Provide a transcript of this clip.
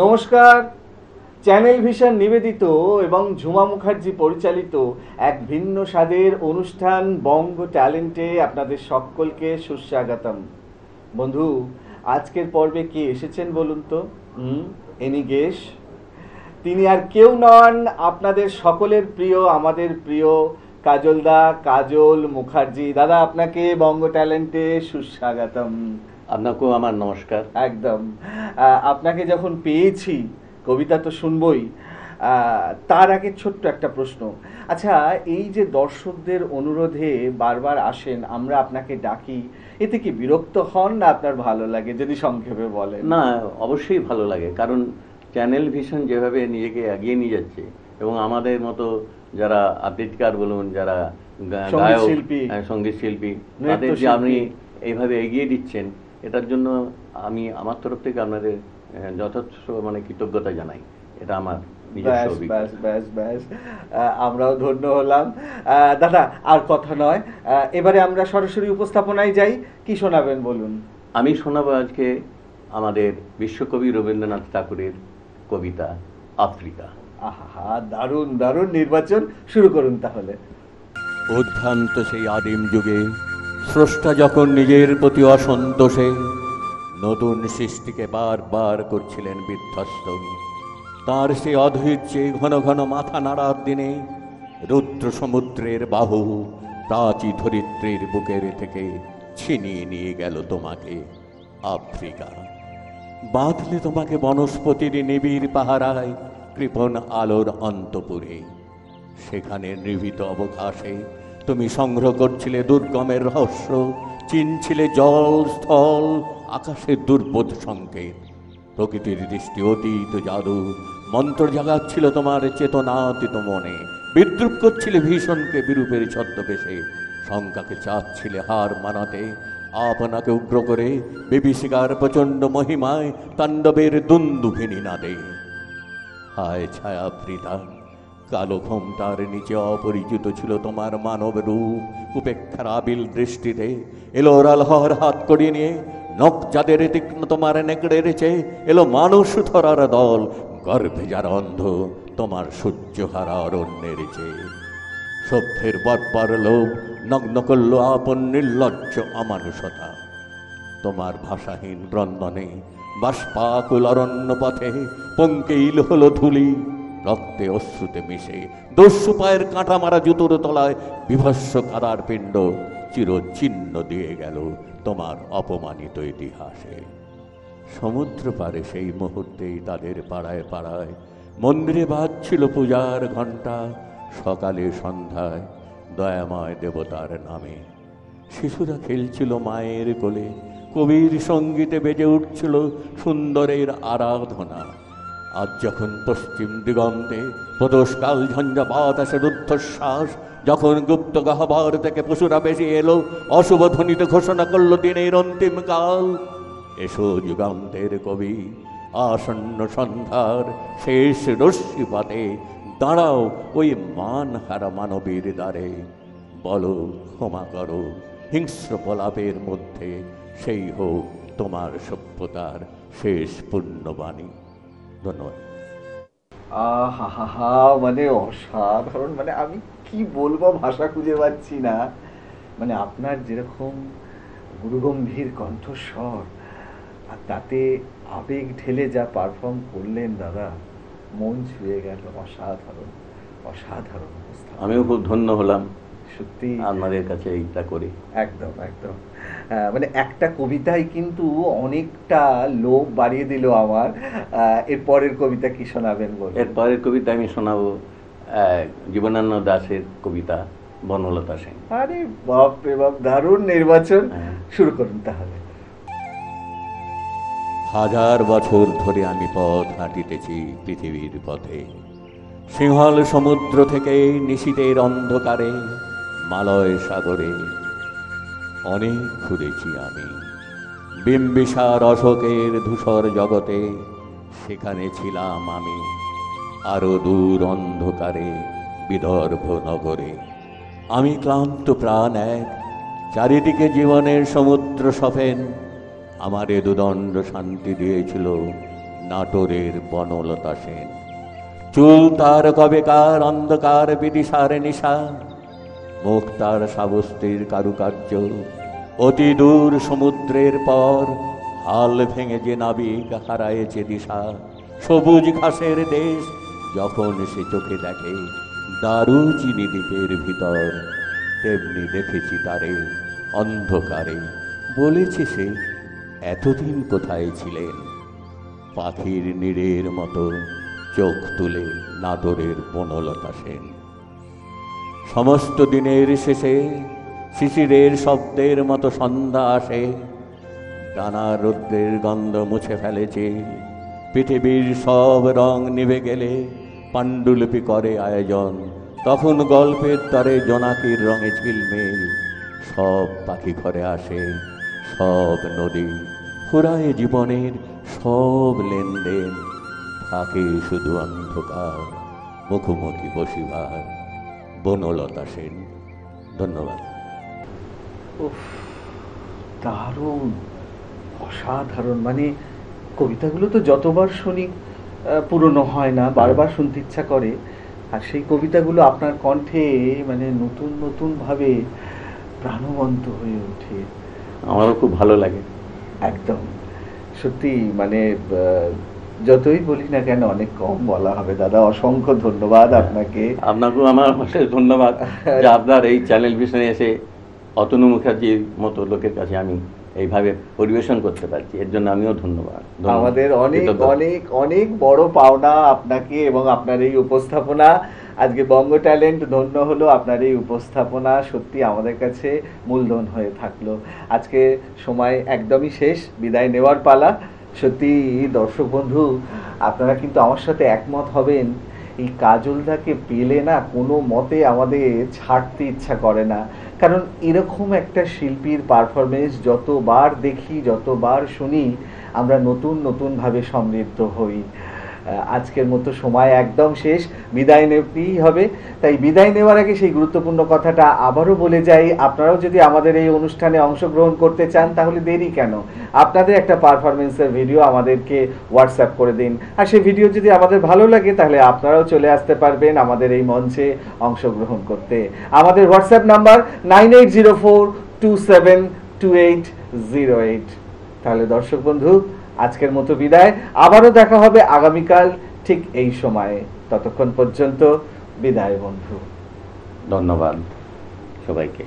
নমস্কার। Channel vision নিবেদিত এবং ঝুমা মুখার্জি পরিচালিত এক ভিন্ন স্বাদের অনুষ্ঠান বঙ্গ ট্যালেন্টে আপনাদের সকলকে সুস্বাগতম। বন্ধু, আজকের পর্বে কে এসেছেন বলুন তো? Any guess? তিনি আর কেউ নন, আপনাদের সকলের প্রিয়, আমাদের প্রিয় কাজল মুখার্জি। দাদা, আপনাকে বঙ্গ ট্যালেন্টে সুস্বাগতম। আপনাকেও আমার নমস্কার। একদম। আপনাকে যখন পেয়েছি, কবিতা তো শুনবই, তার আগে ছোট্ট একটা প্রশ্ন। আচ্ছা, এই যে দর্শকদের অনুরোধে বারবার আসেন, আমরা আপনাকে ডাকি, এতে কি বিরক্ত হন না আপনার ভালো লাগে? যদি সংক্ষেপে বলেন। না, অবশ্যই ভালো লাগে, কারণ চ্যানেল ভিশন যেভাবে নিজেকে এগিয়ে নিয়ে যাচ্ছে এবং আমাদের মতো যারা আবৃত্তিকার বলুন, যারা গায়ক, সঙ্গীত শিল্পী, তাদের যে আপনি এইভাবে এগিয়ে দিচ্ছেন, এটার জন্য আমি আমার তরফ থেকে আপনাদের যথেষ্ট কৃতজ্ঞতা জানাই। এটা আমার নিজস্ব অভিজ্ঞতা। আমরাও ধন্য হলাম। দাদা, আর কথা নয়, এবারে আমরা সরাসরি উপস্থাপনায় যাই। কি শোনাবেন বলুন? আমি শোনাবো আজকে আমাদের বিশ্বকবি রবীন্দ্রনাথ ঠাকুরের কবিতা আফ্রিকা। আহা, দারুণ দারুণ নির্বাচন। শুরু করুন তাহলে। উদ্ভ্রান্ত সেই আদিম যুগে স্রষ্টা যখন নিজের প্রতি অসন্তোষে নতুন সৃষ্টিকে বারবার করছিলেন বিধ্বস্ত, তার সেই অধৈর্যে ঘন ঘন মাথা নাড়ার দিনে রুদ্র সমুদ্রের বাহু প্রাচী ধরিত্রীর বুকের থেকে ছিনিয়ে নিয়ে গেল তোমাকে আফ্রিকা। বাঁধলে তোমাকে বনস্পতির নিবিড় পাহারায় কৃপণ আলোর অন্তপুরে। সেখানে নিভৃত অবকাশে তুমি সংগ্রহ করছিলে দুর্গমের রহস্য, চিনছিলে জল স্থল আকাশের দুর্বোধ সংকেত। প্রকৃতির দৃষ্টি অতীত জাদু মন্ত্র জাগাচ্ছিল তোমার চেতনাতীত মনে। বিদ্রুপ করছিলে ভীষণকে বিরূপের ছদ্মবেশে, শঙ্কাকে চাচ্ছিলে হার মানাতে। আপনাকে উগ্র করে বিভীষিকার প্রচণ্ড মহিমায় তাণ্ডবের দুন্দুভিনী নাদে। হায় ছায়াবৃতা, কালো ঘোমটার নিচে অপরিচিত ছিল তোমার মানব রূপ। উপেক্ষার আবিল দৃষ্টিতে এলো রালহর হাত করিয়ে নিয়ে, নখ যাদের তীক্ষ্ণ তোমার নেকড়ে চেয়ে এলো মানুষ ধরার দল। গর্ভে যার অন্ধ তোমার সূর্যহারা অরণ্যের চেয়ে। সভ্যের বর্বর লোভ নগ্ন করল আপন নির্লজ্জ অমানুষতা। তোমার ভাষাহীন ক্রন্দনে বাষ্পাকুল অরণ্য পথে পঙ্কিল হলো ধুলি, রক্তে অশ্রুতে মিশে দস্যু পায়ের কাঁটা মারা জুতোর তলায় বিভৎস কাদার পিণ্ড চিরচিহ্ন দিয়ে গেল তোমার অপমানিত ইতিহাসে। সমুদ্র পারে সেই মুহূর্তেই তাদের পাড়ায় পাড়ায় মন্দিরে বাজছিল পূজার ঘণ্টা। সকালে সন্ধ্যায় দয়াময় দেবতার নামে শিশুরা খেলছিল মায়ের কোলে। কবির সঙ্গীতে বেজে উঠছিল সুন্দরের আরাধনা। আজ যখন পশ্চিম দিগন্তে প্রদোষকাল ঝঞ্ঝা বাতাসের রুদ্ধশ্বাস, যখন গুপ্ত গহ্বর থেকে পশুরা বেশি এলো, অশুভ ধ্বনিতে ঘোষণা করল দিনের অন্তিম কাল। এসো যুগান্তের কবি, আসন্ন সন্ধ্যার শেষ রশ্মিপাতে দাঁড়াও ওই মানহারা মানবীর দ্বারে। বলো ক্ষমা করো হিংস্র প্রলাপের মধ্যে, সেই হোক তোমার সভ্যতার শেষ পুণ্যবাণী। ধন্যবাদ। আহা, মানে অসাধারণ। মানে আমি কি বলবো, ভাষা খুঁজে পাচ্ছি না। মানে আপনার যেরকম গুরুগম্ভীর কণ্ঠস্বর, আর তাতে আবেগ ঢেলে যা পারফর্ম করলেন দাদা, মন ছুঁয়ে গেল। অসাধারণ অসাধারণ। আমিও খুব ধন্য হলাম সত্যি আপনাদের কাছে এইটা করি। একদম একদম। মানে একটা কবিতাই কিন্তু অনেকটা লোভ বাড়িয়ে দিল আমার। এর পরের কবিতা কি শোনাবেন বলুন? এর পরের কবিতা আমি শোনাবো জীবনানন্দ দাশের কবিতা বনলতা সেন। আরে বাপ রে বাপ, দারুণ নির্বাচন। শুরু করুন তাহলে। হাজার বছর ধরে আমি পথ হাঁটিতেছি পৃথিবীর পথে, সিংহল সমুদ্র থেকে নিশীথের অন্ধকারে মালয় সাগরে। অনেক ঘুরেছি আমি বিম্বিসার অশোকের ধূসর জগতে, সেখানে ছিলাম আমি আরো দূর অন্ধকারে বিদর্ভ নগরে। আমি ক্লান্ত প্রাণ এক, চারিদিকে জীবনের সমুদ্র সফেন। আমারে দুদণ্ড শান্তি দিয়েছিল নাটোরের বনলতা সেন। চুল তার কবেকার অন্ধকার বিদিশার নিশা, মুখ তার সাবস্তির কারুকার্য, অতি দূর সমুদ্রের পর হাল ভেঙে যে নাবিক হারায়েছে দিশা। সবুজ ঘাসের দেশ যখন সে চোখে দেখে দারুচিনি দ্বীপের ভিতর, তেমনি দেখেছি তারে অন্ধকারে। বলেছে সে এতদিন কোথায় ছিলেন, পাখির নীড়ের মতো চোখ তুলে নাটোরের বনলতা সেন। সমস্ত দিনের শেষে শিশিরের শব্দের মতো সন্ধ্যা আসে, টানা রৌদ্রের গন্ধ মুছে ফেলেছে, পৃথিবীর সব রং নিভে গেলে পাণ্ডুলিপি করে আয়োজন। তখন গল্পের তরে জোনাকির রঙে ঝিলমিল, সব পাখি ঘরে আসে, সব নদী ফুরায় জীবনের সব লেনদেন, থাকে শুধু অন্ধকার মুখোমুখি বসিবার। বনলতা সেন। ধন্যবাদ। উফ, দারুণ, অসাধারণ। মানে কবিতাগুলো তো যতবার শুনি পুরনো হয় না, বারবার শুনতে ইচ্ছা করে। আর সেই কবিতাগুলো আপনার কণ্ঠে মানে নতুন নতুন ভাবে প্রাণবন্ত হয়ে ওঠে। আমারও খুব ভালো লাগে। একদম সত্যি, মানে যতই বলি না কেন অনেক কম বলা হবে। দাদা, অসংখ্য ধন্যবাদ আপনাকে। আপনাকেও আমার অশেষ ধন্যবাদ যে আপনার এই চ্যানেল ভিশনে এসে অতনু মুখার্জির মতো লোকের কাছে আমি এইভাবে পরিবেশন করতে পারছি, এর জন্য আমিও ধন্যবাদ। আমাদের অনেক অনেক অনেক বড় পাওনা আপনাকে এবং আপনার এই উপস্থাপনা। আজকে বঙ্গ ট্যালেন্ট ধন্য হলো আপনার এই উপস্থাপনা, সত্যি আমাদের কাছে মূলধন হয়ে থাকলো। আজকে সময় একদমই শেষ, বিদায় নেওয়ার পালা। সত্যি দর্শক বন্ধু, আপনারা কিন্তু আমার সাথে একমত হবেন, এই কাজলদাকে পেলে না কোনো মতে আমাদের ছাড়তে ইচ্ছা করে না। কারণ এরকম একটা শিল্পীর পারফরমেন্স যতবার দেখি, যতবার শুনি, আমরা নতুন নতুনভাবে সমৃদ্ধ হই। আজকের মতো সময় একদম শেষ, বিদায় নিতেই হবে। তাই বিদায় নেওয়ার আগে সেই গুরুত্বপূর্ণ কথাটা আবারও বলে যাই, আপনারাও যদি আমাদের এই অনুষ্ঠানে অংশগ্রহণ করতে চান তাহলে দেরি কেন, আপনাদের একটা পারফরমেন্সের ভিডিও আমাদেরকে হোয়াটসঅ্যাপ করে দিন। আর সেই ভিডিও যদি আমাদের ভালো লাগে তাহলে আপনারাও চলে আসতে পারবেন আমাদের এই মঞ্চে অংশগ্রহণ করতে। আমাদের হোয়াটসঅ্যাপ নাম্বার 9804272808। তাহলে দর্শক বন্ধু, আজকের মতো বিদায়। আবারও দেখা হবে আগামীকাল ঠিক এই সময়ে। ততক্ষণ পর্যন্ত বিদায় বন্ধু। ধন্যবাদ সবাইকে।